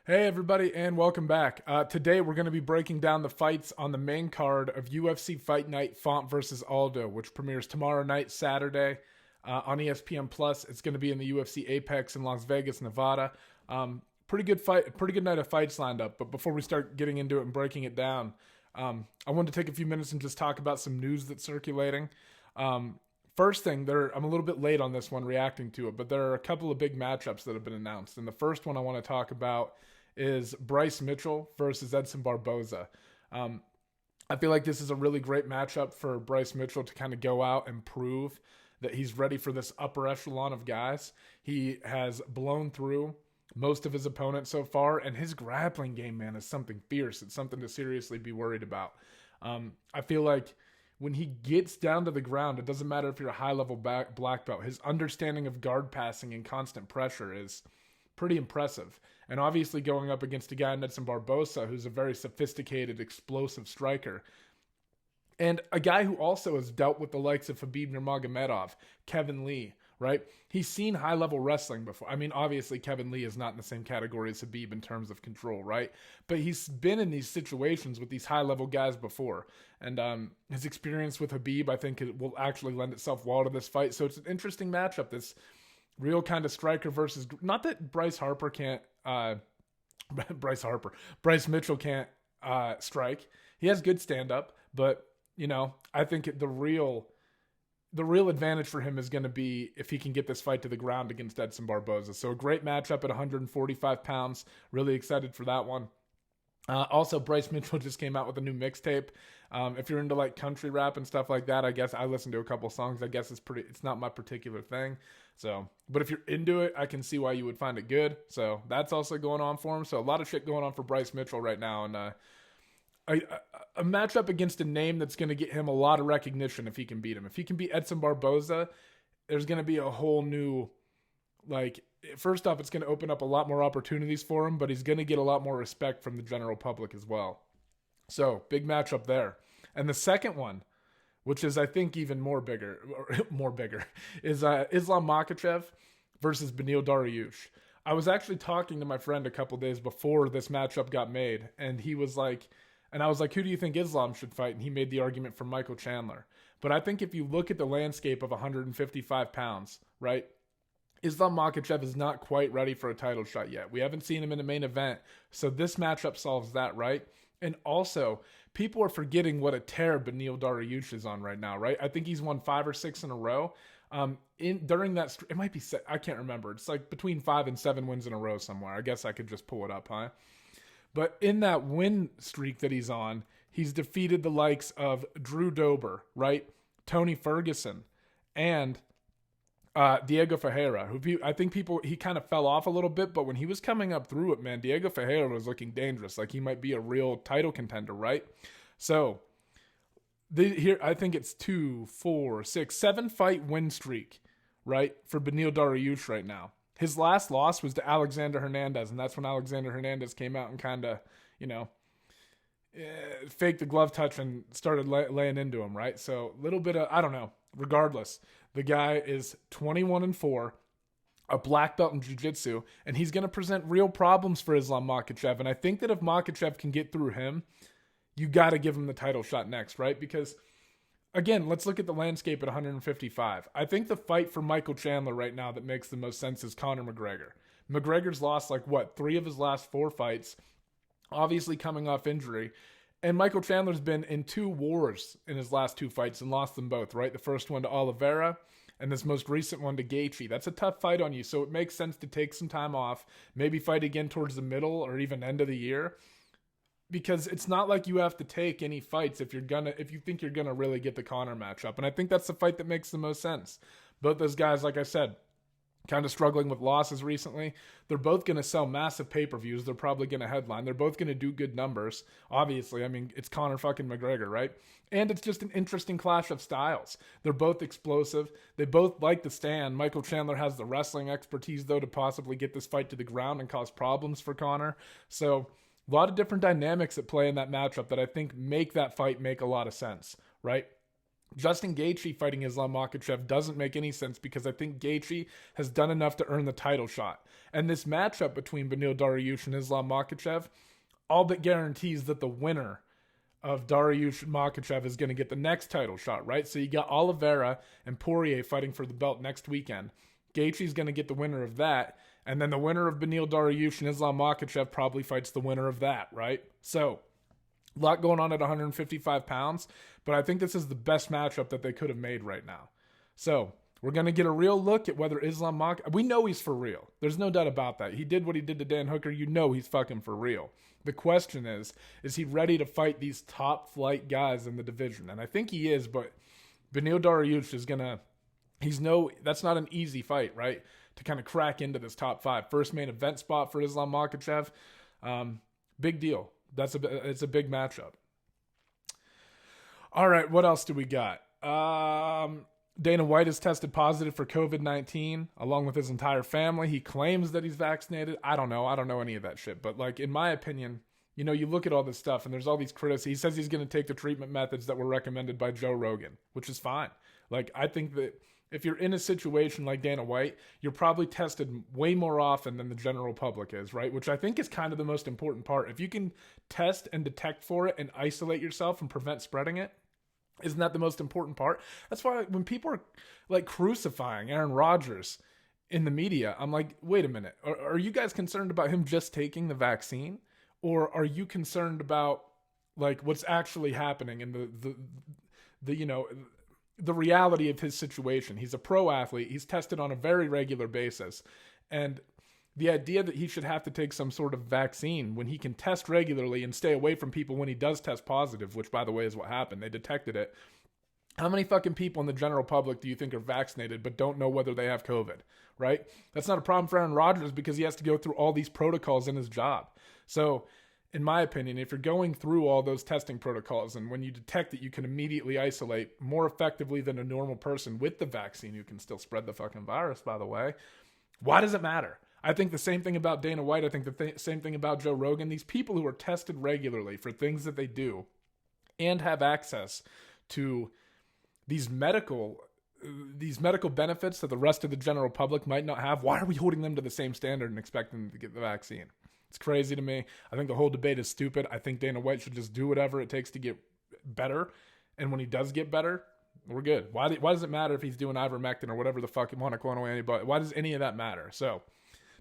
Hey everybody, and welcome back. Today we're going to be breaking down the fights on the main card of UFC Fight Night Font versus Aldo, which premieres tomorrow night, Saturday, on ESPN Plus. It's going to be in the UFC Apex in Las Vegas, Nevada. Pretty good fight, pretty good night of fights lined up. But before we start getting into it and breaking it down, I wanted to take a few minutes and just talk about some news that's circulating. First thing, I'm a little bit late on this one reacting to it, but there are a couple of big matchups that have been announced. And the first one I want to talk about is Bryce Mitchell versus Edson Barboza. I feel like this is a really great matchup for Bryce Mitchell to kind of go out and prove that he's ready for this upper echelon of guys. He has blown through most of his opponents so far, and his grappling game, man, is something fierce. It's something to seriously be worried about. I feel like when he gets down to the ground, it doesn't matter if you're a high-level black belt. His understanding of guard passing and constant pressure is pretty impressive. And obviously going up against a guy, Edson Barboza, who's a very sophisticated, explosive striker. And a guy who also has dealt with the likes of Khabib Nurmagomedov, Kevin Lee, right? He's seen high-level wrestling before. I mean, obviously Kevin Lee is not in the same category as Khabib in terms of control, right? But he's been in these situations with these high-level guys before. And his experience with Khabib, I think, it will actually lend itself well to this fight. So it's an interesting matchup, this real kind of striker versus, not that Bryce Mitchell can't strike. He has good stand-up, but, you know, I think the real advantage for him is going to be if he can get this fight to the ground against Edson Barboza. So a great matchup at 145 pounds. Really excited for that one. Also, Bryce Mitchell just came out with a new mixtape. If you're into like country rap and stuff like that, I guess I listened to a couple songs. I guess it's not my particular thing. So, but if you're into it, I can see why you would find it good. So that's also going on for him. So a lot of shit going on for Bryce Mitchell right now. And a matchup against a name that's going to get him a lot of recognition if he can beat him. If he can beat Edson Barboza, there's going to be a whole new, like, first off, it's going to open up a lot more opportunities for him, but he's going to get a lot more respect from the general public as well. So, big matchup there. And the second one, which is, I think, even more bigger, is Islam Makhachev versus Beneil Dariush. I was actually talking to my friend a couple days before this matchup got made, and he was like, and I was like, who do you think Islam should fight? And he made the argument for Michael Chandler. But I think if you look at the landscape of 155 pounds, right, Islam Makhachev is not quite ready for a title shot yet. We haven't seen him in a main event, so this matchup solves that, right? And also, people are forgetting what a tear Beneil Dariush is on right now, right? I think he's won 5 or 6 in a row. During that, it might be, I can't remember. It's like between 5 and 7 wins in a row somewhere. I guess I could just pull it up, huh? But in that win streak that he's on, he's defeated the likes of Drew Dober, right? Tony Ferguson, and Diego Ferreira, who I think he kind of fell off a little bit, but when he was coming up through it, man, Diego Ferreira was looking dangerous. Like he might be a real title contender, right? So here, I think it's 2, 4, 6, 7 fight win streak, right? For Beneil Dariush right now. His last loss was to Alexander Hernandez, and that's when Alexander Hernandez came out and kind of, faked the glove touch and started laying into him, right? So a little bit of, I don't know. Regardless, the guy is 21-4, a black belt in jiu-jitsu, and he's going to present real problems for Islam Makhachev. And I think that if Makhachev can get through him, you got to give him the title shot next, right? Because, again, let's look at the landscape at 155. I think the fight for Michael Chandler right now that makes the most sense is Conor McGregor. McGregor's lost, 3 of his last 4 fights, obviously coming off injury. And Michael Chandler's been in 2 wars in his last 2 fights and lost them both, right? The first one to Oliveira and this most recent one to Gaethje. That's a tough fight on you, so it makes sense to take some time off, maybe fight again towards the middle or even end of the year, because it's not like you have to take any fights if you think you're gonna really get the Conor matchup. And I think that's the fight that makes the most sense. Both those guys, like I said, kind of struggling with losses recently. They're both going to sell massive pay-per-views. They're probably going to headline. They're both going to do good numbers. Obviously, I mean, it's Conor fucking McGregor, right? And it's just an interesting clash of styles. They're both explosive. They both like to stand. Michael Chandler has the wrestling expertise, though, to possibly get this fight to the ground and cause problems for Conor. So a lot of different dynamics at play in that matchup that I think make that fight make a lot of sense, right? Justin Gaethje fighting Islam Makhachev doesn't make any sense because I think Gaethje has done enough to earn the title shot. And this matchup between Beneil Dariush and Islam Makhachev all but guarantees that the winner of Dariush and Makhachev is going to get the next title shot, right? So you got Oliveira and Poirier fighting for the belt next weekend. Gaethje's going to get the winner of that. And then the winner of Beneil Dariush and Islam Makhachev probably fights the winner of that, right? So a lot going on at 155 pounds, but I think this is the best matchup that they could have made right now. So we're going to get a real look at whether Islam Makhachev... We know he's for real. There's no doubt about that. He did what he did to Dan Hooker. You know he's fucking for real. The question is he ready to fight these top-flight guys in the division? And I think he is, but Beneil Dariush is going to... That's not an easy fight, right? To kind of crack into this top 5. First main event spot for Islam Makhachev. Big deal. It's a big matchup. All right, what else do we got? Dana White has tested positive for COVID-19 along with his entire family. He claims that he's vaccinated. I don't know any of that shit. But like in my opinion, you look at all this stuff and there's all these criticisms. He says he's going to take the treatment methods that were recommended by Joe Rogan, which is fine. Like I think that if you're in a situation like Dana White, you're probably tested way more often than the general public is, right? Which I think is kind of the most important part. If you can test and detect for it and isolate yourself and prevent spreading it, isn't that the most important part? That's why when people are like crucifying Aaron Rodgers in the media, I'm like, wait a minute. Are you guys concerned about him just taking the vaccine? Or are you concerned about like what's actually happening and the reality of his situation? He's a pro athlete. He's tested on a very regular basis. And the idea that he should have to take some sort of vaccine when he can test regularly and stay away from people when he does test positive, which by the way is what happened. They detected it. How many fucking people in the general public do you think are vaccinated but don't know whether they have COVID, right? That's not a problem for Aaron Rodgers because he has to go through all these protocols in his job. So in my opinion, if you're going through all those testing protocols and when you detect that you can immediately isolate more effectively than a normal person with the vaccine, you can still spread the fucking virus, by the way. Why does it matter? I think the same thing about Dana White. I think the same thing about Joe Rogan. These people who are tested regularly for things that they do and have access to these medical benefits that the rest of the general public might not have, why are we holding them to the same standard and expecting them to get the vaccine? It's crazy to me. I think the whole debate is stupid. I think Dana White should just do whatever it takes to get better. And when he does get better, we're good. Why does it matter if he's doing ivermectin or whatever the fuck monoclonal antibody? Why does any of that matter? So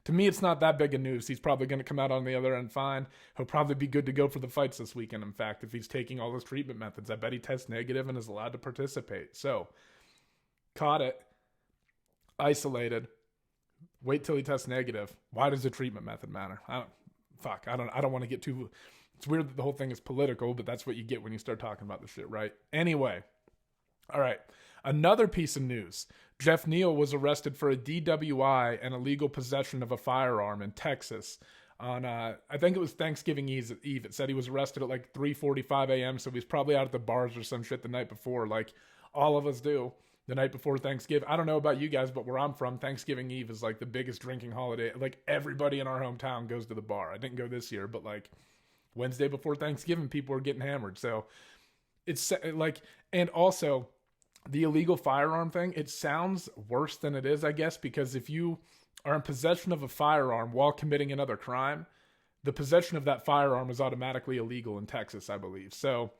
to me, it's not that big of news. He's probably going to come out on the other end fine. He'll probably be good to go for the fights this weekend, in fact, if he's taking all those treatment methods. I bet he tests negative and is allowed to participate. So, caught it, isolated, wait till he tests negative. Why does the treatment method matter? I don't want to get too... It's weird that the whole thing is political, but that's what you get when you start talking about this shit, right? Anyway, all right. Another piece of news. Geoff Neal was arrested for a DWI and illegal possession of a firearm in Texas on, I think it was Thanksgiving Eve. It said he was arrested at like 3:45 a.m., so he's probably out at the bars or some shit the night before, like all of us do the night before Thanksgiving. I don't know about you guys, but where I'm from, Thanksgiving Eve is like the biggest drinking holiday. Like everybody in our hometown goes to the bar. I didn't go this year, but like Wednesday before Thanksgiving, people are getting hammered. So it's like, and also the illegal firearm thing, it sounds worse than it is, I guess, because if you are in possession of a firearm while committing another crime, the possession of that firearm is automatically illegal in Texas, I believe. So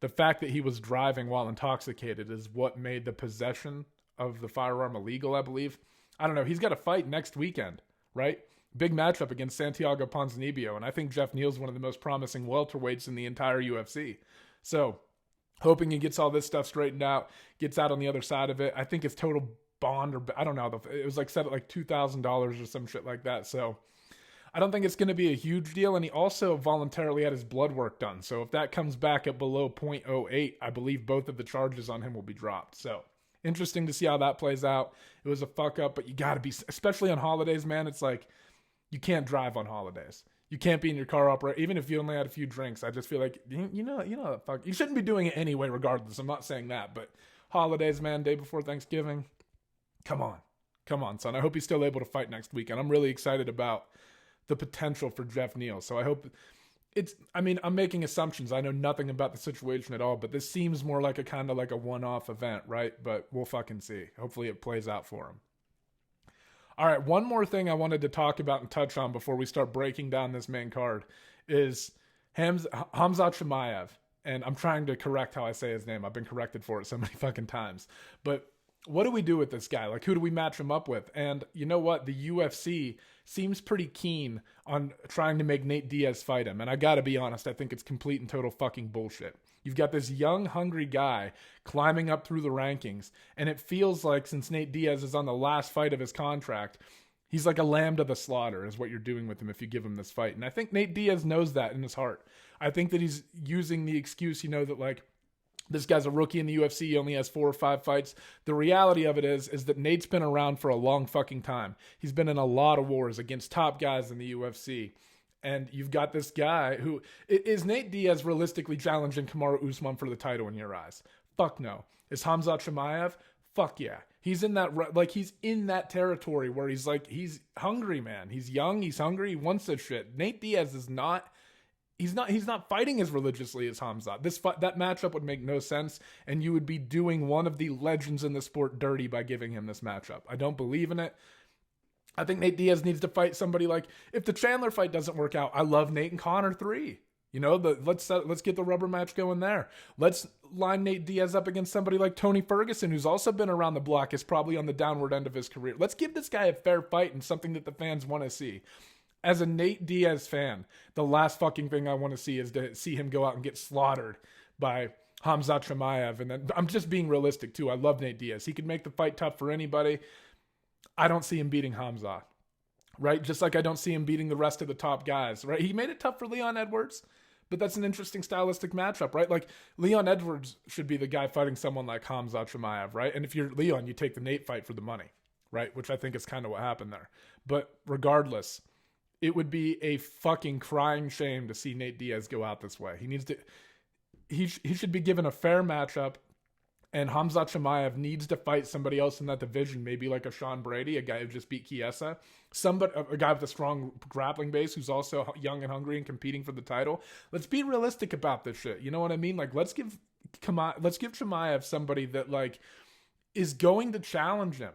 the fact that he was driving while intoxicated is what made the possession of the firearm illegal, I believe. I don't know. He's got a fight next weekend, right? Big matchup against Santiago Ponzinibbio, and I think Geoff Neal's one of the most promising welterweights in the entire UFC. So hoping he gets all this stuff straightened out, gets out on the other side of it. I think his total bond, or I don't know, it was like set at like $2,000 or some shit like that. So I don't think it's going to be a huge deal. And he also voluntarily had his blood work done. So if that comes back at below 0.08, I believe both of the charges on him will be dropped. So interesting to see how that plays out. It was a fuck up, but you got to be, especially on holidays, man. It's like you can't drive on holidays. You can't be in your car operating, even if you only had a few drinks. I just feel like, fuck, you shouldn't be doing it anyway, regardless. I'm not saying that, but holidays, man, day before Thanksgiving, come on, son. I hope he's still able to fight next weekend. I'm really excited about the potential for Geoff Neal. So I hope I'm making assumptions. I know nothing about the situation at all, but this seems more like a kind of like a one-off event, right? But we'll fucking see. Hopefully it plays out for him. All right, one more thing I wanted to talk about and touch on before we start breaking down this main card is Khamzat Chimaev. And I'm trying to correct how I say his name. I've been corrected for it so many fucking times. But what do we do with this guy? Like, who do we match him up with? And you know what? The UFC seems pretty keen on trying to make Nate Diaz fight him. And I gotta be honest, I think it's complete and total fucking bullshit. You've got this young, hungry guy climbing up through the rankings. And it feels like since Nate Diaz is on the last fight of his contract, he's like a lamb to the slaughter is what you're doing with him if you give him this fight. And I think Nate Diaz knows that in his heart. I think that he's using the excuse, that like, this guy's a rookie in the UFC. He only has 4 or 5 fights. The reality of it is that Nate's been around for a long fucking time. He's been in a lot of wars against top guys in the UFC. And you've got this guy who... Is Nate Diaz realistically challenging Kamaru Usman for the title in your eyes? Fuck no. Is Khamzat Chimaev? Fuck yeah. He's in that territory where he's hungry, man. He's young, he's hungry, he wants this shit. Nate Diaz is not... He's not fighting as religiously as Khamzat. That matchup would make no sense, and you would be doing one of the legends in the sport dirty by giving him this matchup. I don't believe in it. I think Nate Diaz needs to fight somebody like, if the Chandler fight doesn't work out, I love Nate and Conor 3. Let's get the rubber match going there. Let's line Nate Diaz up against somebody like Tony Ferguson, who's also been around the block, is probably on the downward end of his career. Let's give this guy a fair fight and something that the fans want to see. As a Nate Diaz fan, the last fucking thing I want to see is to see him go out and get slaughtered by Khamzat Chimaev. And then I'm just being realistic too. I love Nate Diaz. He could make the fight tough for anybody. I don't see him beating Khamzat, right? Just like I don't see him beating the rest of the top guys, right? He made it tough for Leon Edwards, but that's an interesting stylistic matchup, right? Like Leon Edwards should be the guy fighting someone like Khamzat Chimaev, right? And if you're Leon, you take the Nate fight for the money, right? Which I think is kind of what happened there. But regardless, it would be a fucking crying shame to see Nate Diaz go out this way. He should be given a fair matchup, and Khamzat Chimaev needs to fight somebody else in that division, maybe like a Sean Brady, a guy who just beat Chiesa, a guy with a strong grappling base who's also young and hungry and competing for the title. Let's be realistic about this shit. You know what I mean? Like, let's give Chimaev somebody that like is going to challenge him,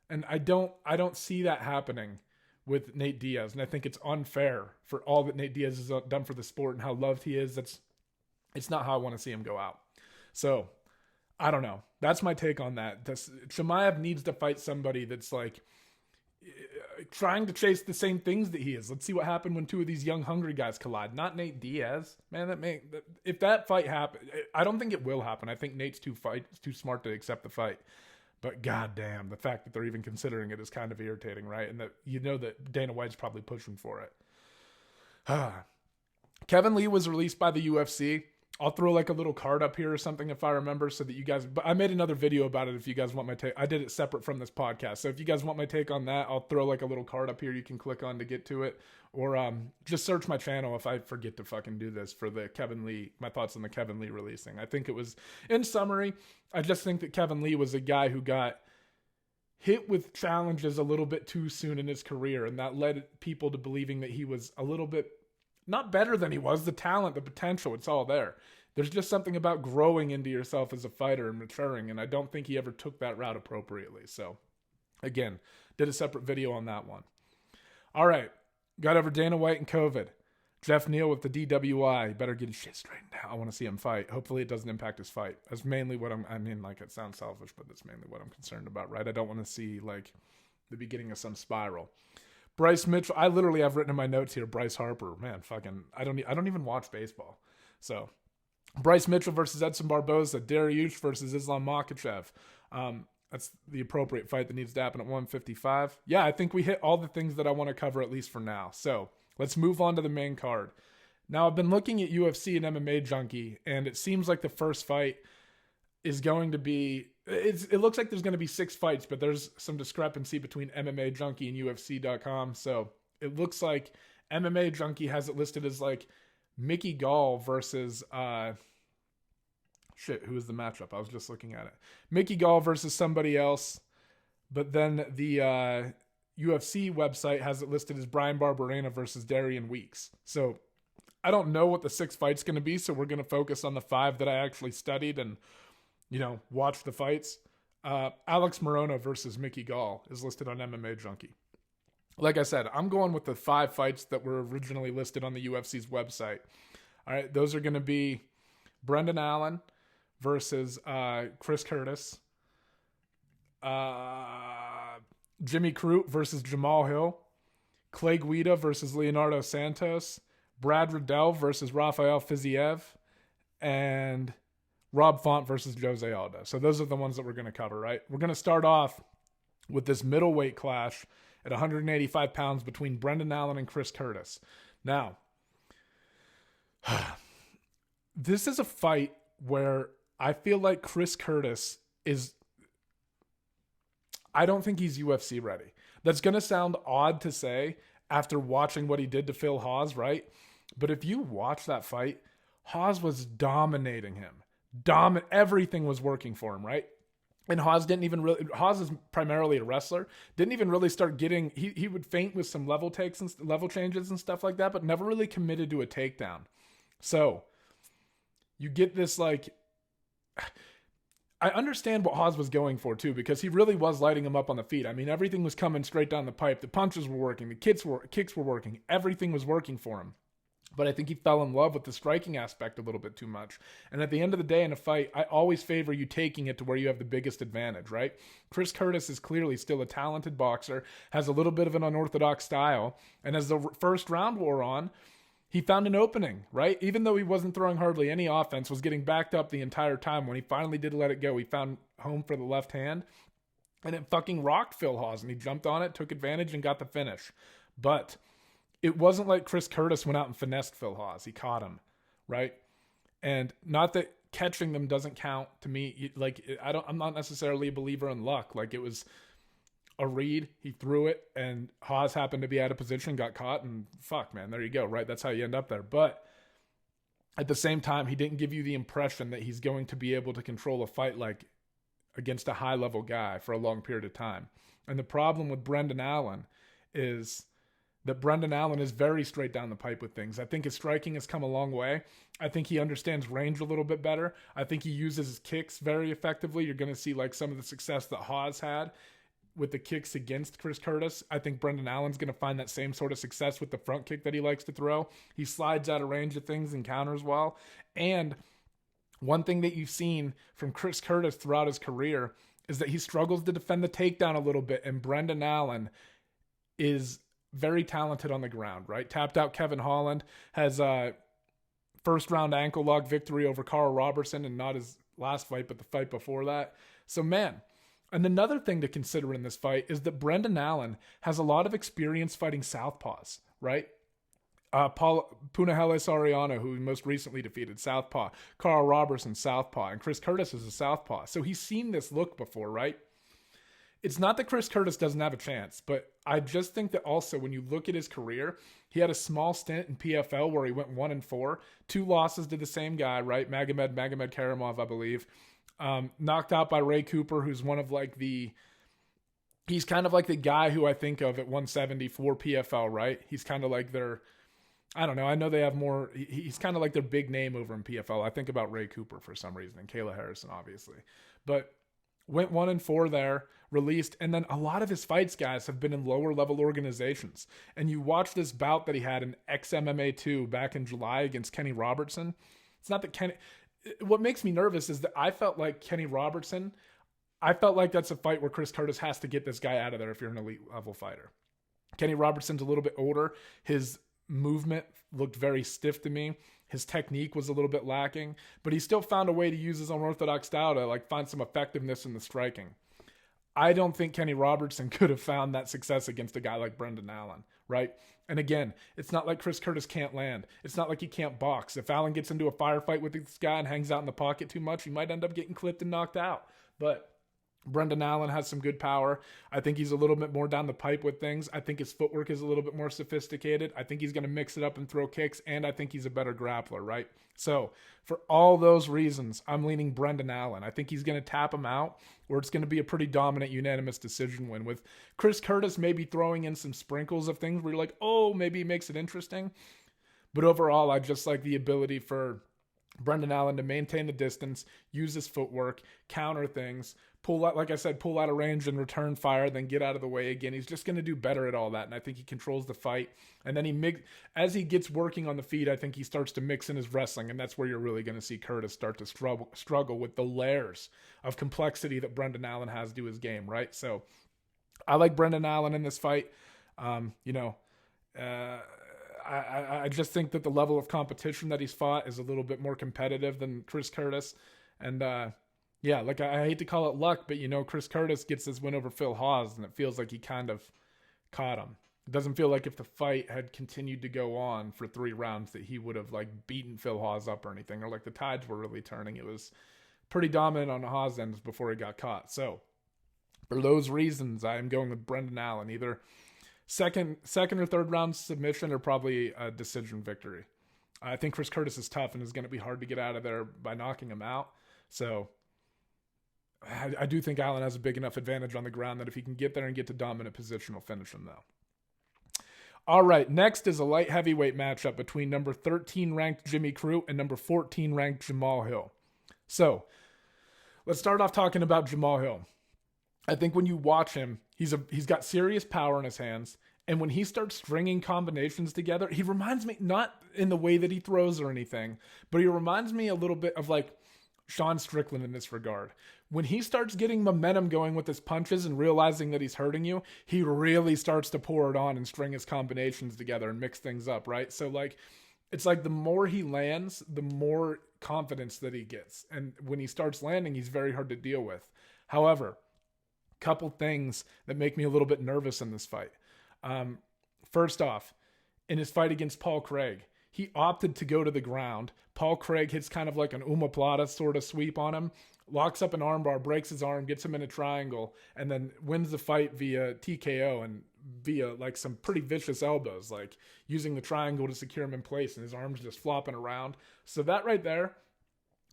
and I don't see that happening with Nate Diaz, and I think it's unfair for all that Nate Diaz has done for the sport and how loved he is. It's not how I want to see him go out. So, I don't know. That's my take on that. Chimaev needs to fight somebody that's like trying to chase the same things that he is. Let's see what happened when 2 of these young, hungry guys collide. Not Nate Diaz. Man, if that fight happens, I don't think it will happen. I think Nate's too smart to accept the fight. But goddamn, the fact that they're even considering it is kind of irritating, right? And that that Dana White's probably pushing for it. Kevin Lee was released by the UFC. I'll throw like a little card up here or something if I remember, so that you guys... But I made another video about it if you guys want my take. I did it separate from this podcast. So if you guys want my take on that, I'll throw like a little card up here you can click on to get to it. Or just search my channel if I forget to fucking do this for the Kevin Lee... My thoughts on the Kevin Lee releasing. I think it was... In summary, I just think that Kevin Lee was a guy who got hit with challenges a little bit too soon in his career, and that led people to believing that he was a little bit... Not better than he was. The talent, the potential, it's all there. There's just something about growing into yourself as a fighter and maturing, and I don't think he ever took that route appropriately. So, again, did a separate video on that one. All right, got over Dana White and COVID. Jeff Neal with the DWI. Better get his shit straightened out. I want to see him fight. Hopefully it doesn't impact his fight. That's mainly what it sounds selfish, but that's mainly what I'm concerned about, right? I don't want to see, like, the beginning of some spiral. Bryce Mitchell, I literally have written in my notes here, Bryce Harper. Man, fucking, I don't even watch baseball. So, Bryce Mitchell versus Edson Barboza. Dariush versus Islam Makhachev. That's the appropriate fight that needs to happen at 155. Yeah, I think we hit all the things that I want to cover, at least for now. So, let's move on to the main card. Now, I've been looking at UFC and MMA Junkie, and it seems like the first fight is going to be... It looks like there's going to be 6 fights, but there's some discrepancy between MMA Junkie and UFC.com. So it looks like MMA Junkie has it listed as like Mickey Gall versus... who is the matchup? I was just looking at it. Mickey Gall versus somebody else. But then the UFC website has it listed as Brian Barberena versus Darian Weeks. So I don't know what the 6th fight's going to be, so we're going to focus on the 5 that I actually studied and, watched the fights. Alex Morono versus Mickey Gall is listed on MMA Junkie. Like I said, I'm going with the 5 fights that were originally listed on the UFC's website. All right, those are going to be Brendan Allen versus Chris Curtis. Jimmy Crute versus Jamahal Hill. Clay Guida versus Leonardo Santos. Brad Riddell versus Rafael Fiziev. And Rob Font versus Jose Aldo. So those are the ones that we're going to cover, right? We're going to start off with this middleweight clash at 185 pounds between Brendan Allen and Chris Curtis. Now, this is a fight where I feel like Chris Curtis I don't think he's UFC ready. That's going to sound odd to say after watching what he did to Phil Hawes, right? But if you watch that fight, Hawes was dominating him. Everything was working for him, right? And Hawes is primarily a wrestler, didn't even really start getting, he would feint with some level takes and level changes and stuff like that, but never really committed to a takedown. So you get this I understand what Hawes was going for too, because he really was lighting him up on the feet. I mean, everything was coming straight down the pipe. The punches were working. The kicks were working. Everything was working for him. But I think he fell in love with the striking aspect a little bit too much. And at the end of the day in a fight, I always favor you taking it to where you have the biggest advantage, right? Chris Curtis is clearly still a talented boxer, has a little bit of an unorthodox style. And as the first round wore on, he found an opening, right? Even though he wasn't throwing hardly any offense, was getting backed up the entire time. When he finally did let it go, he found home for the left hand. And it fucking rocked Phil Hawes. And he jumped on it, took advantage, and got the finish. But it wasn't like Chris Curtis went out and finessed Phil Hawes. He caught him, right? And not that catching them doesn't count to me. I'm not necessarily a believer in luck. Like, it was a read, he threw it, and Hawes happened to be out of position, got caught, and fuck, man, there you go, right? That's how you end up there. But at the same time, he didn't give you the impression that he's going to be able to control a fight like against a high-level guy for a long period of time. And the problem with Brendan Allen is that Brendan Allen is very straight down the pipe with things. I think his striking has come a long way. I think he understands range a little bit better. I think he uses his kicks very effectively. You're going to see like some of the success that Hawes had with the kicks against Chris Curtis. I think Brendan Allen's going to find that same sort of success with the front kick that he likes to throw. He slides out of range of things and counters well. And one thing that you've seen from Chris Curtis throughout his career is that he struggles to defend the takedown a little bit. And Brendan Allen is very talented on the ground, right? Tapped out Kevin Holland, has a first round ankle lock victory over Carl Robertson, and not his last fight, but the fight before that. So man, and another thing to consider in this fight is that Brendan Allen has a lot of experience fighting southpaws, right? Punahele Soriano, who most recently defeated, southpaw. Carl Robertson, southpaw. And Chris Curtis is a southpaw. So he's seen this look before, right? It's not that Chris Curtis doesn't have a chance, but I just think that also when you look at his career, he had a small stint in PFL where he went 1-4, 2 losses to the same guy, right? Magomed Karamov, I believe. Knocked out by Ray Cooper, who's one of like he's kind of like the guy who I think of at 170 for PFL, right? He's kind of like I don't know. I know they have more. He's kind of like their big name over in PFL. I think about Ray Cooper for some reason, and Kayla Harrison, obviously. But went 1-4 there, released, and then a lot of his fights, guys, have been in lower level organizations. And you watch this bout that he had in XMMA 2 back in July against Kenny Robertson. It's not that Kenny. What makes me nervous is that I felt like Kenny Robertson. I felt like that's a fight where Chris Curtis has to get this guy out of there if you're an elite level fighter. Kenny Robertson's a little bit older. His movement looked very stiff to me. His technique was a little bit lacking, but he still found a way to use his unorthodox style to like find some effectiveness in the striking. I don't think Kenny Robertson could have found that success against a guy like Brendan Allen, right? And again, it's not like Chris Curtis can't land. It's not like he can't box. If Allen gets into a firefight with this guy and hangs out in the pocket too much, he might end up getting clipped and knocked out. But Brendan Allen has some good power. I think he's a little bit more down the pipe with things. I think his footwork is a little bit more sophisticated. I think he's going to mix it up and throw kicks, and I think he's a better grappler, right? So for all those reasons, I'm leaning Brendan Allen. I think he's going to tap him out, or it's going to be a pretty dominant unanimous decision win, with Chris Curtis maybe throwing in some sprinkles of things where you're like, oh, maybe he makes it interesting. But overall, I just like the ability for Brendan Allen to maintain the distance, use his footwork, counter things, pull out, like I said, pull out of range and return fire, then get out of the way again. He's just going to do better at all that, and I think he controls the fight. And then as he gets working on the feet, I think he starts to mix in his wrestling, and that's where you're really going to see Curtis start to struggle with the layers of complexity that Brendan Allen has to his game, right? So I like Brendan Allen in this fight. I just think that the level of competition that he's fought is a little bit more competitive than Chris Curtis. And I hate to call it luck, but Chris Curtis gets this win over Phil Hawes, and it feels like he kind of caught him. It doesn't feel like if the fight had continued to go on for 3 rounds that he would have beaten Phil Hawes up or anything, or the tides were really turning. It was pretty dominant on Hawes' ends before he got caught. So for those reasons, I am going with Brendan Allen, either second or third round submission or probably a decision victory. I think Chris Curtis is tough and is going to be hard to get out of there by knocking him out. So I do think Allen has a big enough advantage on the ground that if he can get there and get to dominant position, he'll finish him though. All right, next is a light heavyweight matchup between number 13 ranked Jimmy Crute and number 14 ranked Jamahal Hill. So let's start off talking about Jamahal Hill. I think when you watch him, he's got serious power in his hands, and when he starts stringing combinations together, he reminds me, not in the way that he throws or anything, but he reminds me a little bit of Sean Strickland in this regard. When he starts getting momentum going with his punches and realizing that he's hurting you, he really starts to pour it on and string his combinations together and mix things up, right? So it's the more he lands, the more confidence that he gets. And when he starts landing, he's very hard to deal with. However, couple things that make me a little bit nervous in this fight. First off, in his fight against Paul Craig, he opted to go to the ground. Paul Craig hits kind of like an omoplata sort of sweep on him, locks up an armbar, breaks his arm, gets him in a triangle, and then wins the fight via TKO and via some pretty vicious elbows, using the triangle to secure him in place, and his arms just flopping around. So that right there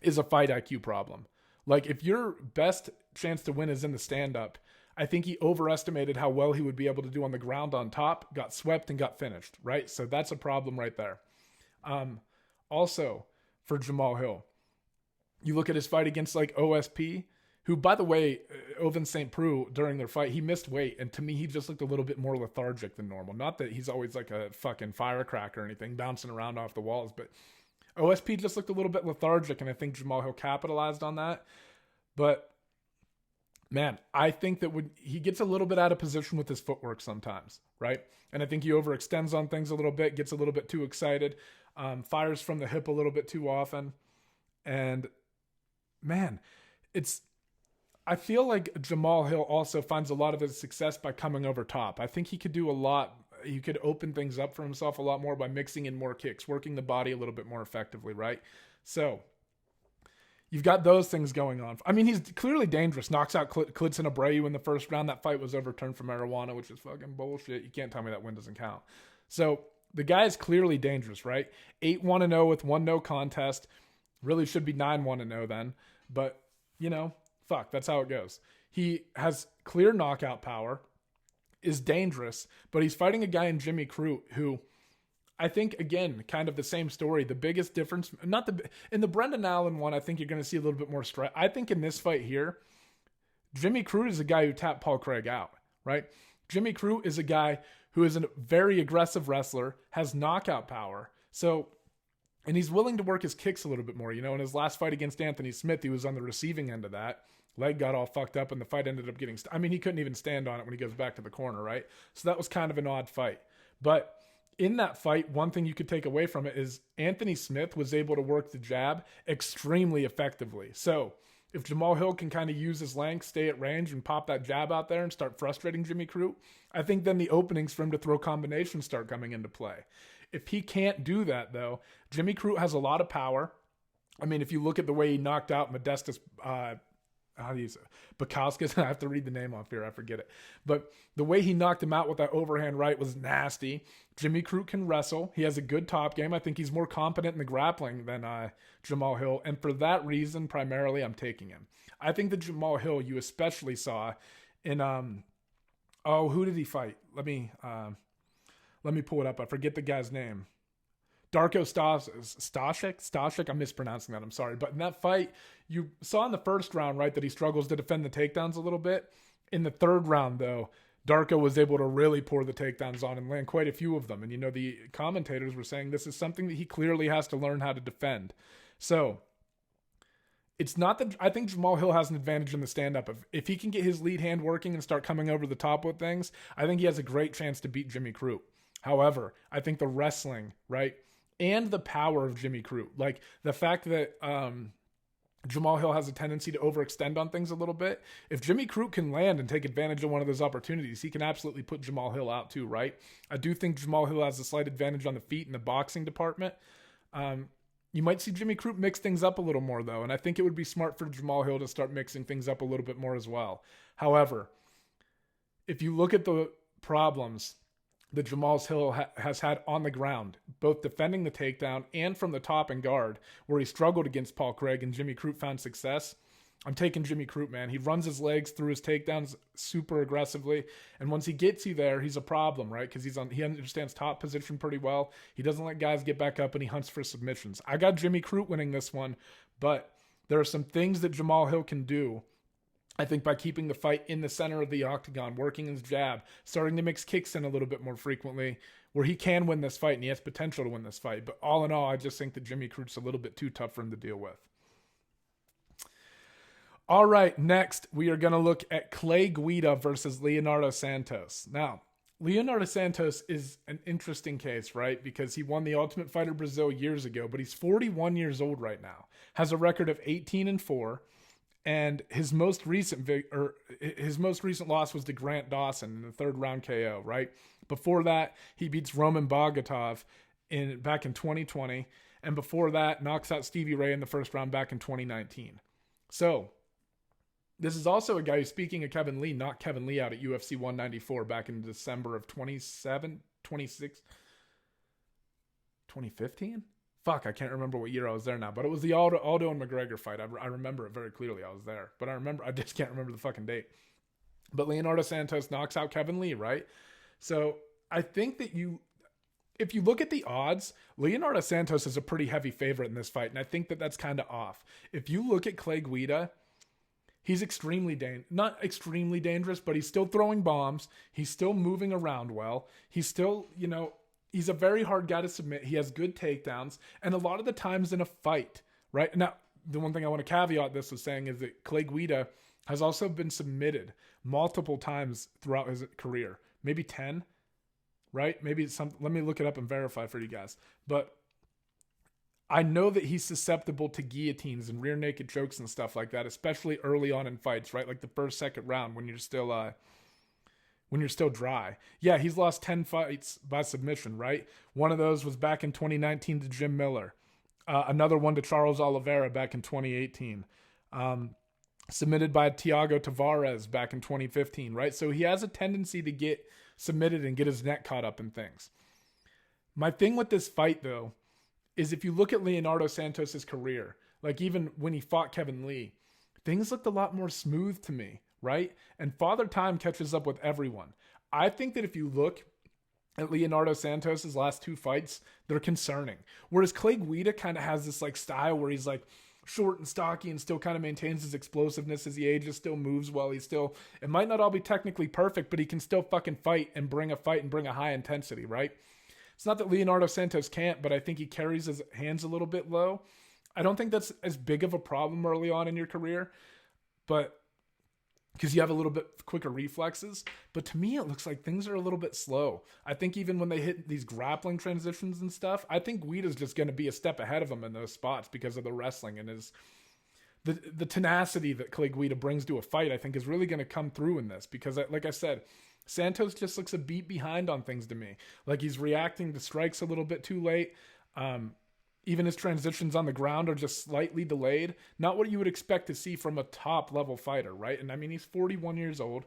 is a fight IQ problem. If your best chance to win is in the stand-up, I think he overestimated how well he would be able to do on the ground on top, got swept, and got finished, right? So that's a problem right there. Also, for Jamahal Hill, you look at his fight against OSP, who, by the way, Oven St. Preux, during their fight, he missed weight, and to me, he just looked a little bit more lethargic than normal. Not that he's always a fucking firecracker or anything, bouncing around off the walls, but OSP just looked a little bit lethargic, and I think Jamahal Hill capitalized on that. But, man, I think that when he gets a little bit out of position with his footwork sometimes, right? And I think he overextends on things a little bit, gets a little bit too excited, fires from the hip a little bit too often. And, man, I feel like Jamahal Hill also finds a lot of his success by coming over top. I think he could do a lot. He could open things up for himself a lot more by mixing in more kicks, working the body a little bit more effectively, right? So you've got those things going on. I mean, he's clearly dangerous. Knocks out Klidson Abreu in the first round. That fight was overturned for marijuana, which is fucking bullshit. You can't tell me that win doesn't count. So the guy is clearly dangerous, right? 8-1-0 with 1 no contest. Really should be 9-1-0 then. But, fuck, that's how it goes. He has clear knockout power, is dangerous, but he's fighting a guy in Jimmy Crute who, I think, again, kind of the same story. The biggest difference, in the Brendan Allen one, I think you're going to see a little bit more strike. I think in this fight here, Jimmy Crute is a guy who tapped Paul Craig out, right? Jimmy Crute is a guy who is a very aggressive wrestler, has knockout power. So, and he's willing to work his kicks a little bit more. In his last fight against Anthony Smith, he was on the receiving end of that. Leg got all fucked up and the fight ended up getting... he couldn't even stand on it when he goes back to the corner, right? So that was kind of an odd fight. But in that fight, one thing you could take away from it is Anthony Smith was able to work the jab extremely effectively. So if Jamahal Hill can kind of use his length, stay at range, and pop that jab out there and start frustrating Jimmy Crute, I think then the openings for him to throw combinations start coming into play. If he can't do that, though, Jimmy Crute has a lot of power. I mean, if you look at the way he knocked out Modestas... how do you say Bukowskis? I have to read the name off here. I forget it. But the way he knocked him out with that overhand right was nasty. Jimmy Crute can wrestle. He has a good top game. I think he's more competent in the grappling than Jamahal Hill. And for that reason, primarily, I'm taking him. I think the Jamahal Hill you especially saw in, who did he fight? Let me pull it up. I forget the guy's name. Darko Stashik, I'm mispronouncing that, I'm sorry. But in that fight, you saw in the first round, right, that he struggles to defend the takedowns a little bit. In the third round, though, Darko was able to really pour the takedowns on and land quite a few of them. And, the commentators were saying this is something that he clearly has to learn how to defend. So, it's not that I think Jamahal Hill has an advantage in the stand-up. If he can get his lead hand working and start coming over the top with things, I think he has a great chance to beat Jimmy Crute. However, I think the wrestling, right, and the power of Jimmy Crute, like the fact that Jamahal Hill has a tendency to overextend on things a little bit. If Jimmy Crute can land and take advantage of one of those opportunities, he can absolutely put Jamahal Hill out too, right? I do think Jamahal Hill has a slight advantage on the feet in the boxing department. You might see Jimmy Crute mix things up a little more, though, and I think it would be smart for Jamahal Hill to start mixing things up a little bit more as well. However, if you look at the problems that Jamahal Hill has had on the ground, both defending the takedown and from the top and guard, where he struggled against Paul Craig and Jimmy Crute found success, I'm taking Jimmy Crute, man. He runs his legs through his takedowns super aggressively, and once he gets you there, he's a problem, right? Because he understands top position pretty well. He doesn't let guys get back up, and he hunts for submissions. I got Jimmy Crute winning this one, but there are some things that Jamahal Hill can do, I think, by keeping the fight in the center of the octagon, working his jab, starting to mix kicks in a little bit more frequently, where he can win this fight, and he has potential to win this fight. But all in all, I just think that Jimmy Crute's a little bit too tough for him to deal with. All right, next, we are going to look at Clay Guida versus Leonardo Santos. Now, Leonardo Santos is an interesting case, right? Because he won the Ultimate Fighter Brazil years ago, but he's 41 years old right now, has a record of 18-4, and his most recent loss was to Grant Dawson in the third round KO, right? Before that, he beats Roman Bogatov back in 2020, and before that, knocks out Stevie Ray in the first round back in 2019. So, this is also a guy who's, speaking of Kevin Lee, knocked Kevin Lee out at UFC 194 back in December of 2015? Fuck, I can't remember what year I was there now, but it was the Aldo and McGregor fight. I remember it very clearly. I was there, but I just can't remember the fucking date. But Leonardo Santos knocks out Kevin Lee, right? So I think that if you look at the odds, Leonardo Santos is a pretty heavy favorite in this fight, and I think that that's kind of off. If you look at Clay Guida, he's not extremely dangerous, but he's still throwing bombs. He's still moving around well. He's still, he's a very hard guy to submit. He has good takedowns. And a lot of the times in a fight, right? Now, the one thing I want to caveat this with saying is that Clay Guida has also been submitted multiple times throughout his career. Maybe 10, right? Let me look it up and verify for you guys. But I know that he's susceptible to guillotines and rear naked chokes and stuff like that, especially early on in fights, right? Like the first, second round when you're still dry. Yeah, he's lost 10 fights by submission, right? One of those was back in 2019 to Jim Miller. Another one to Charles Oliveira back in 2018. Submitted by Thiago Tavares back in 2015, right? So he has a tendency to get submitted and get his neck caught up in things. My thing with this fight, though, is if you look at Leonardo Santos' career, like even when he fought Kevin Lee, things looked a lot more smooth to me, right? And Father Time catches up with everyone. I think that if you look at Leonardo Santos' last two fights, they're concerning. Whereas Clay Guida kind of has this like style where he's like short and stocky and still kind of maintains his explosiveness as he ages, still moves well. It might not all be technically perfect, but he can still fucking fight and bring a high intensity, right? It's not that Leonardo Santos can't, but I think he carries his hands a little bit low. I don't think that's as big of a problem early on in your career, but because you have a little bit quicker reflexes. But to me, it looks like things are a little bit slow. I think even when they hit these grappling transitions and stuff, I think Guida's just going to be a step ahead of him in those spots because of the wrestling and the tenacity that Clay Guida brings to a fight. I think is really going to come through in this because, like I said, Santos just looks a beat behind on things to me. Like he's reacting to strikes a little bit too late. Even his transitions on the ground are just slightly delayed. Not what you would expect to see from a top level fighter, right? And I mean, he's 41 years old.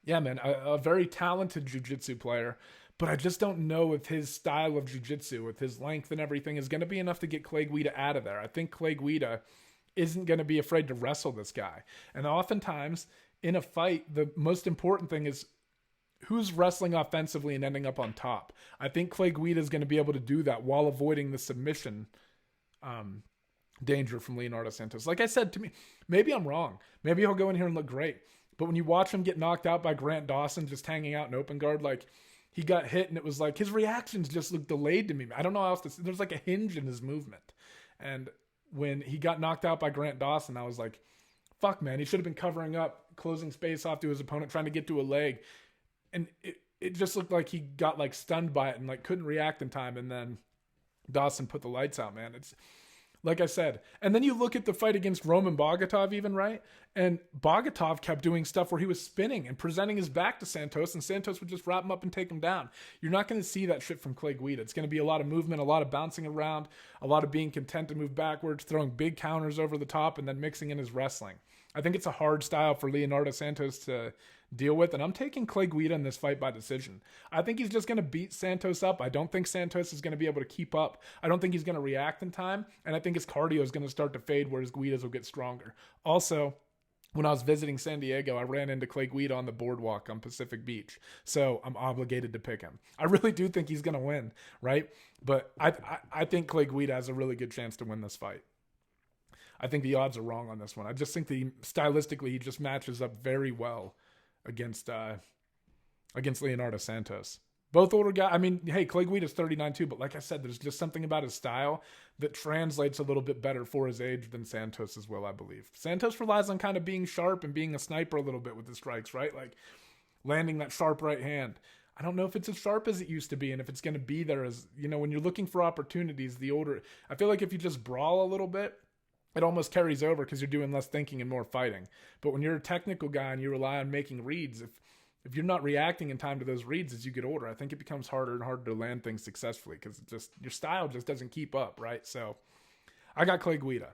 Yeah, man, a very talented jiu-jitsu player. But I just don't know if his style of jiu-jitsu, with his length and everything, is going to be enough to get Clay Guida out of there. I think Clay Guida isn't going to be afraid to wrestle this guy. And oftentimes in a fight, the most important thing is who's wrestling offensively and ending up on top. I think Clay Guida is going to be able to do that while avoiding the submission danger from Leonardo Santos. Like I said, to me, maybe I'm wrong. Maybe he'll go in here and look great. But when you watch him get knocked out by Grant Dawson just hanging out in open guard, like he got hit and it was like his reactions just looked delayed to me. I don't know how else to say. There's like a hinge in his movement. And when he got knocked out by Grant Dawson, I was like, fuck, man, he should have been covering up, closing space off to his opponent, trying to get to a leg. And it just looked like he got like stunned by it and like couldn't react in time. And then Dawson put the lights out, man. It's like I said. And then you look at the fight against Roman Bogatov even, right? And Bogatov kept doing stuff where he was spinning and presenting his back to Santos, and Santos would just wrap him up and take him down. You're not going to see that shit from Clay Guida. It's going to be a lot of movement, a lot of bouncing around, a lot of being content to move backwards, throwing big counters over the top, and then mixing in his wrestling. I think it's a hard style for Leonardo Santos to deal with, and I'm taking Clay Guida in this fight by decision. I think he's just going to beat Santos up. I don't think Santos is going to be able to keep up. I don't think he's going to react in time, and I think his cardio is going to start to fade, whereas Guida's will get stronger. Also, when I was visiting San Diego, I ran into Clay Guida on the boardwalk on Pacific Beach, so I'm obligated to pick him. I really do think he's going to win, right? But I think Clay Guida has a really good chance to win this fight. I think the odds are wrong on this one. I just think stylistically he just matches up very well against Leonardo Santos. Both older guys. I mean, hey, Clay Guida's 39 too, but like I said, there's just something about his style that translates a little bit better for his age than Santos as well, I believe. Santos relies on kind of being sharp and being a sniper a little bit with his strikes, right? Like landing that sharp right hand. I don't know if it's as sharp as it used to be and if it's going to be there as, you know, when you're looking for opportunities, I feel like if you just brawl a little bit, it almost carries over because you're doing less thinking and more fighting. But when you're a technical guy and you rely on making reads, if you're not reacting in time to those reads as you get older, I think it becomes harder and harder to land things successfully because your style just doesn't keep up, right? So I got Clay Guida.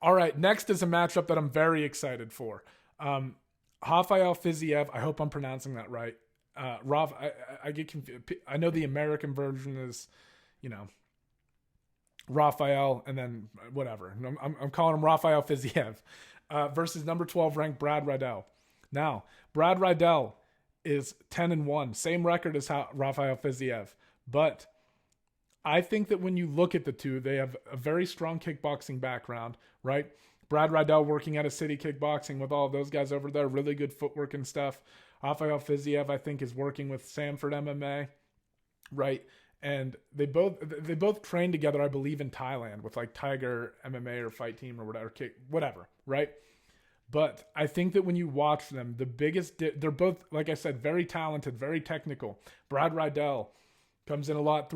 All right, next is a matchup that I'm very excited for. Rafael Fiziev, I hope I'm pronouncing that right. I get confused. I know the American version is, you know, Rafael, and then whatever. I'm calling him Rafael Fiziev versus number 12 ranked Brad Riddell. Now, Brad Riddell is 10-1, same record as Rafael Fiziev, but I think that when you look at the two, they have a very strong kickboxing background, right? Brad Riddell working out of City Kickboxing with all of those guys over there, really good footwork and stuff. Rafael Fiziev, I think, is working with Sanford MMA, right? And they both train together, I believe, in Thailand with like Tiger MMA or Fight Team or whatever, right? But I think that when you watch them, they're both, like I said, very talented, very technical. Brad Riddell comes in a lot,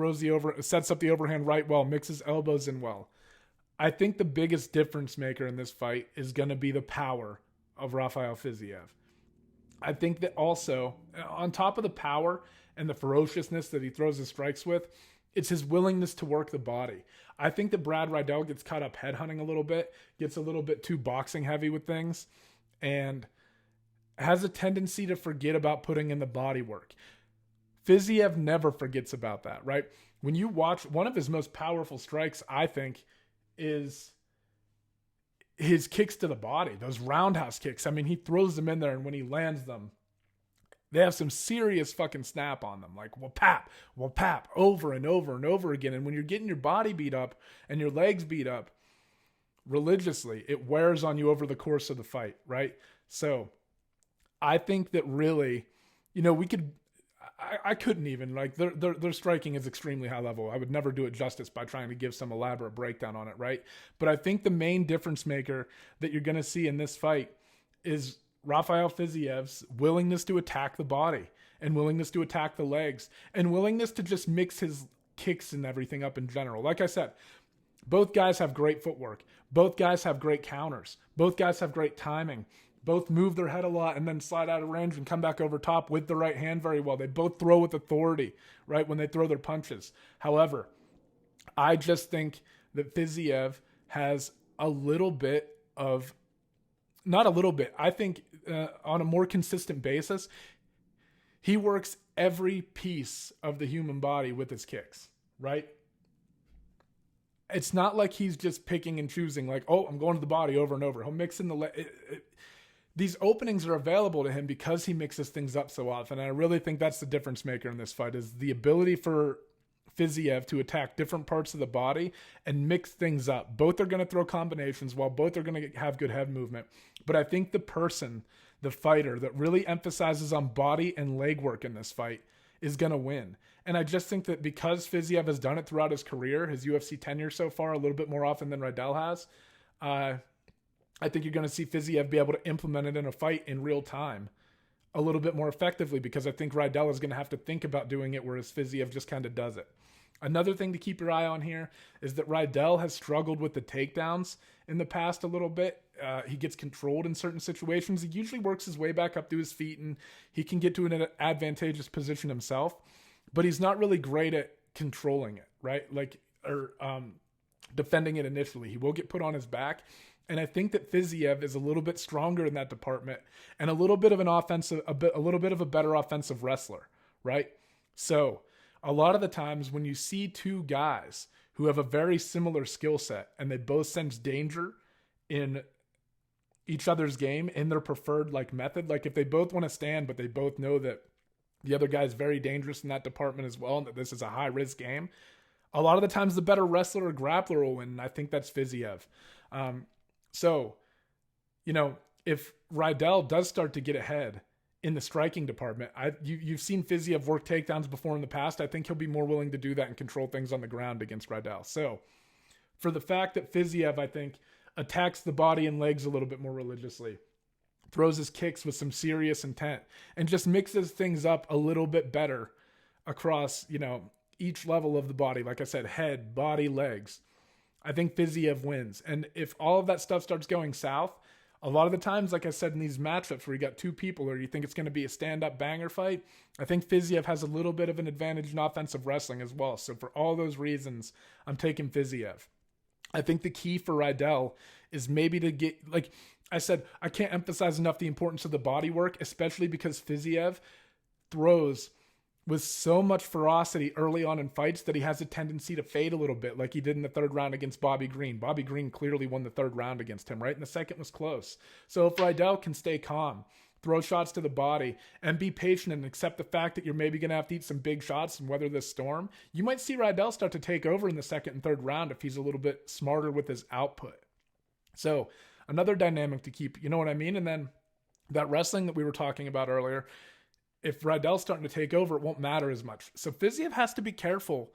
sets up the overhand right well, mixes elbows in well. I think the biggest difference maker in this fight is going to be the power of Rafael Fiziev. I think that also, on top of the power and the ferociousness that he throws his strikes with, it's his willingness to work the body. I think that Brad Riddell gets caught up headhunting a little bit, gets a little bit too boxing heavy with things, and has a tendency to forget about putting in the body work. Fiziev never forgets about that, right? When you watch, one of his most powerful strikes, I think, is his kicks to the body, those roundhouse kicks. I mean, he throws them in there, and when he lands them, they have some serious fucking snap on them. Like, well, pap, over and over and over again. And when you're getting your body beat up and your legs beat up religiously, it wears on you over the course of the fight, right? So I think that really, you know, I couldn't even, like, their striking is extremely high level. I would never do it justice by trying to give some elaborate breakdown on it, right? But I think the main difference maker that you're going to see in this fight is Rafael Fiziev's willingness to attack the body and willingness to attack the legs and willingness to just mix his kicks and everything up in general. Like I said, both guys have great footwork. Both guys have great counters. Both guys have great timing. Both move their head a lot and then slide out of range and come back over top with the right hand very well. They both throw with authority, right, when they throw their punches. However, I just think that Fiziev has a little bit of, not a little bit, I think on a more consistent basis, he works every piece of the human body with his kicks, right? It's not like he's just picking and choosing, like, oh, I'm going to the body over and over. He'll mix in the these openings are available to him because he mixes things up so often. And I really think that's the difference maker in this fight, is the ability for Fiziev to attack different parts of the body and mix things up. Both are going to throw combinations while both are going to have good head movement. But I think the fighter that really emphasizes on body and leg work in this fight is going to win. And I just think that because Fiziev has done it throughout his career, his UFC tenure so far, a little bit more often than Riddell has, I think you're going to see Fiziev be able to implement it in a fight in real time a little bit more effectively, because I think Riddell is going to have to think about doing it, whereas Fiziev just kind of does it. Another thing to keep your eye on here is that Riddell has struggled with the takedowns in the past a little bit. He gets controlled in certain situations. He usually works his way back up to his feet, and he can get to an advantageous position himself, but he's not really great at controlling it, right? Or defending it initially. He will get put on his back. And I think that Fiziev is a little bit stronger in that department and a little bit of a little bit of a better offensive wrestler, right? So a lot of the times when you see two guys who have a very similar skill set and they both sense danger in each other's game in their preferred method, like if they both want to stand, but they both know that the other guy is very dangerous in that department as well, and that this is a high risk game, a lot of the times the better wrestler or grappler will win. And I think that's Fiziev. So, if Riddell does start to get ahead in the striking department, you've seen Fiziev work takedowns before in the past. I think he'll be more willing to do that and control things on the ground against Riddell. So, for the fact that Fiziev, I think, attacks the body and legs a little bit more religiously, throws his kicks with some serious intent, and just mixes things up a little bit better across, each level of the body. Like I said, head, body, legs. I think Fiziev wins. And if all of that stuff starts going south, a lot of the times, like I said, in these matchups where you got two people or you think it's going to be a stand-up banger fight, I think Fiziev has a little bit of an advantage in offensive wrestling as well. So for all those reasons, I'm taking Fiziev. I think the key for Riddell is maybe to get, like I said, I can't emphasize enough the importance of the body work, especially because Fiziev throws with so much ferocity early on in fights that he has a tendency to fade a little bit, like he did in the third round against Bobby Green. Bobby Green clearly won the third round against him, right? And the second was close. So if Riddell can stay calm, throw shots to the body, and be patient and accept the fact that you're maybe going to have to eat some big shots and weather this storm, you might see Riddell start to take over in the second and third round if he's a little bit smarter with his output. So another dynamic to keep, you know what I mean? And then that wrestling that we were talking about earlier, if Riddell's starting to take over, it won't matter as much. So Fiziev has to be careful.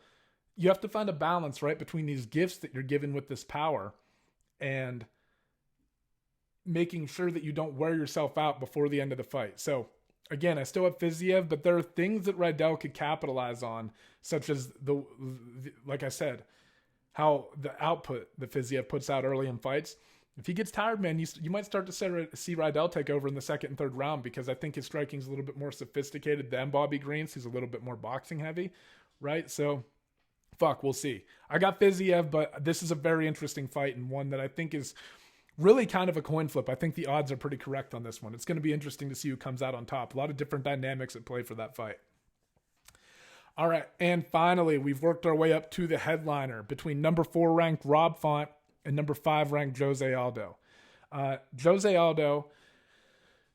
You have to find a balance, right, between these gifts that you're given with this power and making sure that you don't wear yourself out before the end of the fight. So again, I still have Fiziev, but there are things that Riddell could capitalize on, such as like I said, how the output that Fiziev puts out early in fights. If he gets tired, man, you might start to see Riddell take over in the second and third round, because I think his striking is a little bit more sophisticated than Bobby Green's. He's a little bit more boxing heavy, right? So, we'll see. I got Fiziev, but this is a very interesting fight and one that I think is really kind of a coin flip. I think the odds are pretty correct on this one. It's going to be interesting to see who comes out on top. A lot of different dynamics at play for that fight. All right, and finally, we've worked our way up to the headliner between number 4 ranked Rob Font and number 5 ranked Jose Aldo. Jose Aldo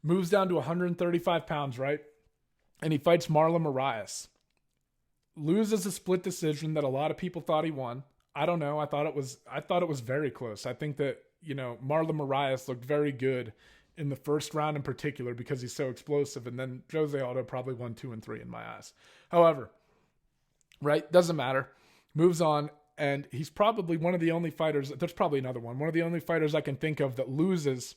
moves down to 135 pounds, right? And he fights Marlon Moraes. Loses a split decision that a lot of people thought he won. I don't know. I thought it was very close. I think that, Marlon Moraes looked very good in the first round in particular because he's so explosive. And then Jose Aldo probably won 2 and 3 in my eyes. However, right? Doesn't matter. Moves on. And he's probably one of the only fighters, there's probably another one of the only fighters I can think of that loses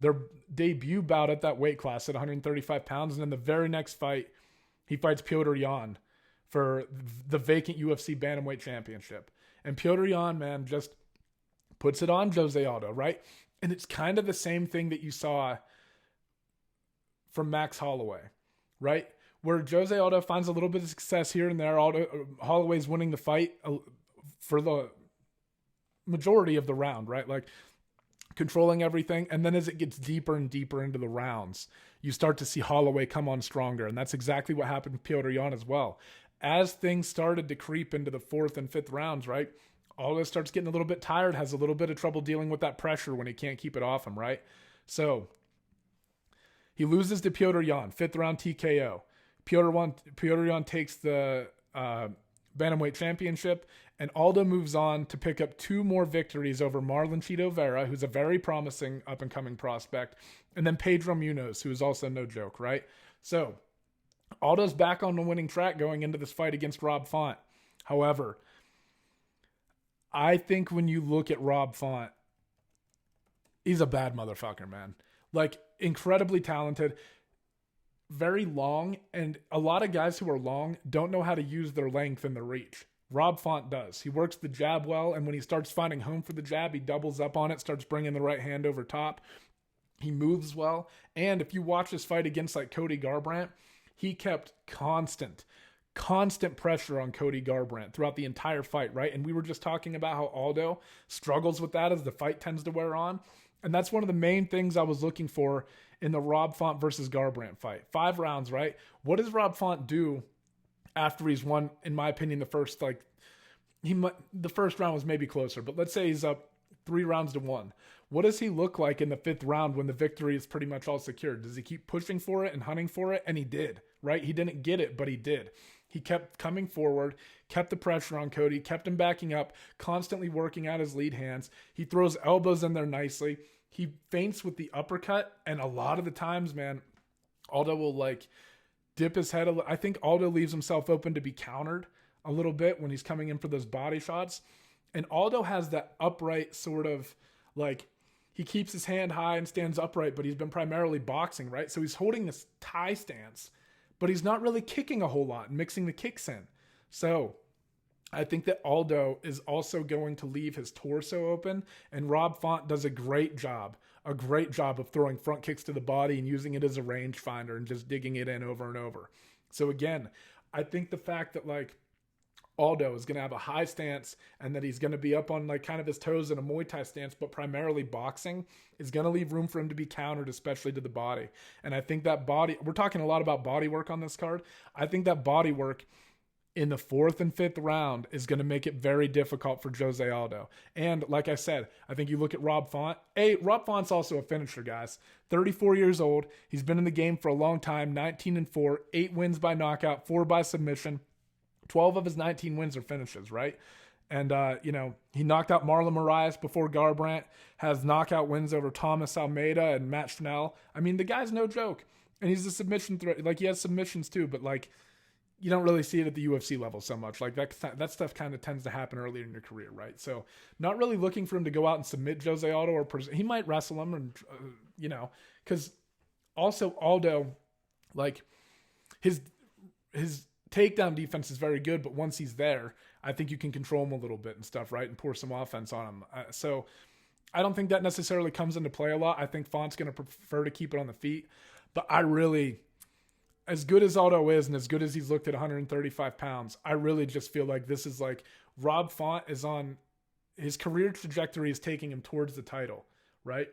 their debut bout at that weight class at 135 pounds. And then the very next fight, he fights Petr Yan for the vacant UFC Bantamweight Championship. And Petr Yan, man, just puts it on Jose Aldo, right? And it's kind of the same thing that you saw from Max Holloway, right? Where Jose Aldo finds a little bit of success here and there. Holloway's winning the fight for the majority of the round, right? Like controlling everything. And then as it gets deeper and deeper into the rounds, you start to see Holloway come on stronger. And that's exactly what happened with Petr Yan as well. As things started to creep into the 4th and 5th rounds, right? Aldo starts getting a little bit tired, has a little bit of trouble dealing with that pressure when he can't keep it off him, right? So He loses to Petr Yan, 5th round TKO. Petr Yan takes the Bantamweight Championship, and Aldo moves on to pick up 2 more victories over Marlon Chito Vera, who's a very promising up-and-coming prospect, and then Pedro Munoz, who is also no joke, right? So, Aldo's back on the winning track going into this fight against Rob Font. However, I think when you look at Rob Font, he's a bad motherfucker, man. Like, incredibly talented, very long, and a lot of guys who are long don't know how to use their length and their reach. Rob Font does. He works the jab well, and when he starts finding home for the jab, he doubles up on it, starts bringing the right hand over top. He moves well, and if you watch this fight against like Cody Garbrandt, he kept constant pressure on Cody Garbrandt throughout the entire fight, right? And we were just talking about how Aldo struggles with that as the fight tends to wear on. And that's one of the main things I was looking for in the Rob Font versus Garbrandt fight. 5 rounds, right? What does Rob Font do after he's won, in my opinion, the first round was maybe closer, but let's say he's up 3 rounds to 1. What does he look like in the 5th round when the victory is pretty much all secured? Does he keep pushing for it and hunting for it? And he did, right? He didn't get it, but he did. He kept coming forward, kept the pressure on Cody, kept him backing up, constantly working out his lead hands. He throws elbows in there nicely. He feints with the uppercut, and a lot of the times, man, Aldo will like dip his head. I think Aldo leaves himself open to be countered a little bit when he's coming in for those body shots. And Aldo has that upright sort of like, he keeps his hand high and stands upright, but he's been primarily boxing, right? So he's holding this tie stance, but he's not really kicking a whole lot and mixing the kicks in. So I think that Aldo is also going to leave his torso open, and Rob Font does a great job of throwing front kicks to the body and using it as a rangefinder and just digging it in over and over. So again, I think the fact that like Aldo is going to have a high stance and that he's going to be up on like kind of his toes in a Muay Thai stance, but primarily boxing, is going to leave room for him to be countered, especially to the body. And I think that we're talking a lot about body work on this card. I think that body work in the 4th and 5th round is going to make it very difficult for Jose Aldo. And like I said, I think you look at Rob Font. Rob Font's also a finisher, guys. 34 years old. He's been in the game for a long time, 19-4, 8 wins by knockout, 4 by submission. 12 of his 19 wins are finishes, right? And, he knocked out Marlon Moraes before Garbrandt, has knockout wins over Thomas Almeida and Matt Schnell. I mean, the guy's no joke. And he's a submission threat. Like, he has submissions too, but, like, you don't really see it at the UFC level so much. Like, that stuff kind of tends to happen earlier in your career, right? So, not really looking for him to go out and submit Jose Aldo, or he might wrestle him, and because also Aldo, like, his takedown defense is very good, but once he's there, I think you can control him a little bit and stuff, right? And pour some offense on him. So I don't think that necessarily comes into play a lot. I think Font's going to prefer to keep it on the feet. But I really, as good as Aldo is and as good as he's looked at 135 pounds, I really just feel like this is like Rob Font is on his career trajectory is taking him towards the title, right?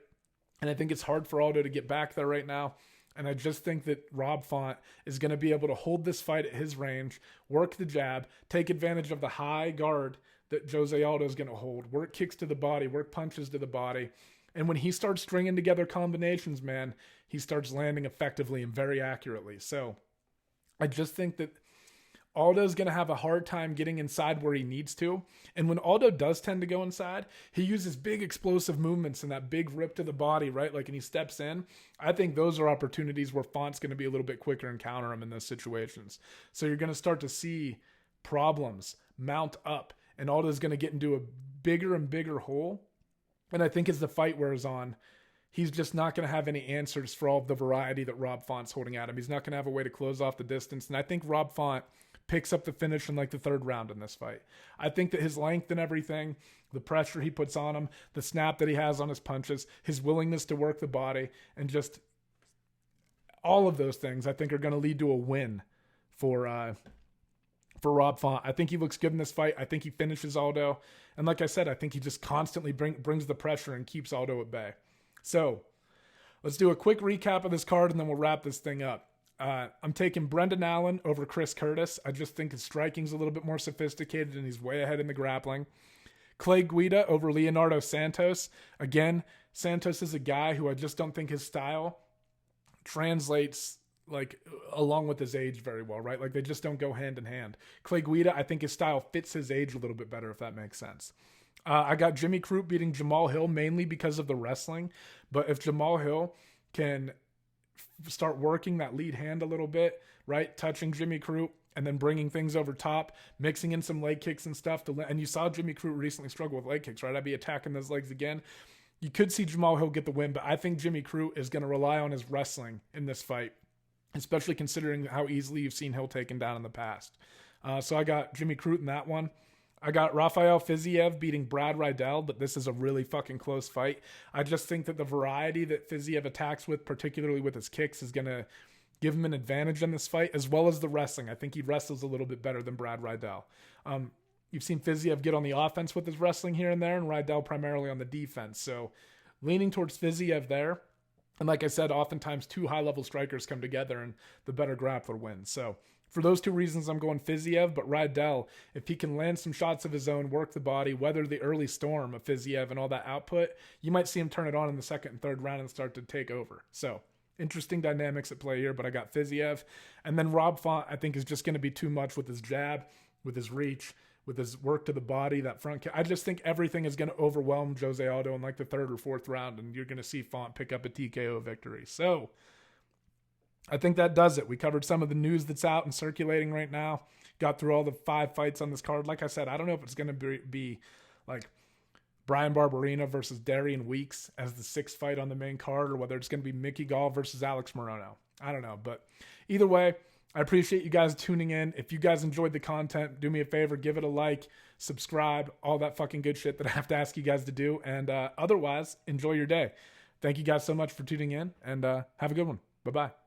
And I think it's hard for Aldo to get back there right now. And I just think that Rob Font is going to be able to hold this fight at his range, work the jab, take advantage of the high guard that Jose Aldo is going to hold, work kicks to the body, work punches to the body. And when he starts stringing together combinations, man, he starts landing effectively and very accurately. So I just think that Aldo's going to have a hard time getting inside where he needs to. And when Aldo does tend to go inside, he uses big explosive movements and that big rip to the body, right? Like, and he steps in. I think those are opportunities where Font's going to be a little bit quicker and counter him in those situations. So you're going to start to see problems mount up, and Aldo's going to get into a bigger and bigger hole. And I think as the fight wears on, he's just not going to have any answers for all of the variety that Rob Font's holding at him. He's not going to have a way to close off the distance. And I think Rob Font picks up the finish in like the 3rd round in this fight. I think that his length and everything, the pressure he puts on him, the snap that he has on his punches, his willingness to work the body, and just all of those things I think are going to lead to a win for Rob Font. I think he looks good in this fight. I think he finishes Aldo. And like I said, I think he just constantly brings the pressure and keeps Aldo at bay. So let's do a quick recap of this card and then we'll wrap this thing up. I'm taking Brendan Allen over Chris Curtis. I just think his striking's a little bit more sophisticated and he's way ahead in the grappling. Clay Guida over Leonardo Santos. Again, Santos is a guy who I just don't think his style translates like along with his age very well, right? Like they just don't go hand in hand. Clay Guida, I think his style fits his age a little bit better, if that makes sense. I got Jimmy Crute beating Jamahal Hill mainly because of the wrestling, but if Jamahal Hill can start working that lead hand a little bit, right, touching Jimmy Crute and then bringing things over top, mixing in some leg kicks and stuff, and you saw Jimmy Crute recently struggle with leg kicks, right? I'd be attacking those legs again. You could see Jamahal Hill get the win, but I think Jimmy Crute is going to rely on his wrestling in this fight, especially considering how easily you've seen Hill taken down in the past. So I got Jimmy Crute in that one. I got Rafael Fiziev beating Brad Riddell, but this is a really fucking close fight. I just think that the variety that Fiziev attacks with, particularly with his kicks, is going to give him an advantage in this fight, as well as the wrestling. I think he wrestles a little bit better than Brad Riddell. You've seen Fiziev get on the offense with his wrestling here and there, and Riddell primarily on the defense. So leaning towards Fiziev there. And like I said, oftentimes two high-level strikers come together and the better grappler wins. So for those two reasons, I'm going Fiziev, but Riddell, if he can land some shots of his own, work the body, weather the early storm of Fiziev and all that output, you might see him turn it on in the second and third round and start to take over. So interesting dynamics at play here, but I got Fiziev. And then Rob Font, I think, is just going to be too much with his jab, with his reach, with his work to the body, that front kick. I just think everything is going to overwhelm Jose Aldo in like the third or fourth round, and you're going to see Font pick up a TKO victory. So I think that does it. We covered some of the news that's out and circulating right now. Got through all the 5 fights on this card. Like I said, I don't know if it's going to be like Brian Barberena versus Darian Weeks as the 6th fight on the main card, or whether it's going to be Mickey Gall versus Alex Morono. I don't know. But either way, I appreciate you guys tuning in. If you guys enjoyed the content, do me a favor, give it a like, subscribe, all that fucking good shit that I have to ask you guys to do. And otherwise, enjoy your day. Thank you guys so much for tuning in, and have a good one. Bye-bye.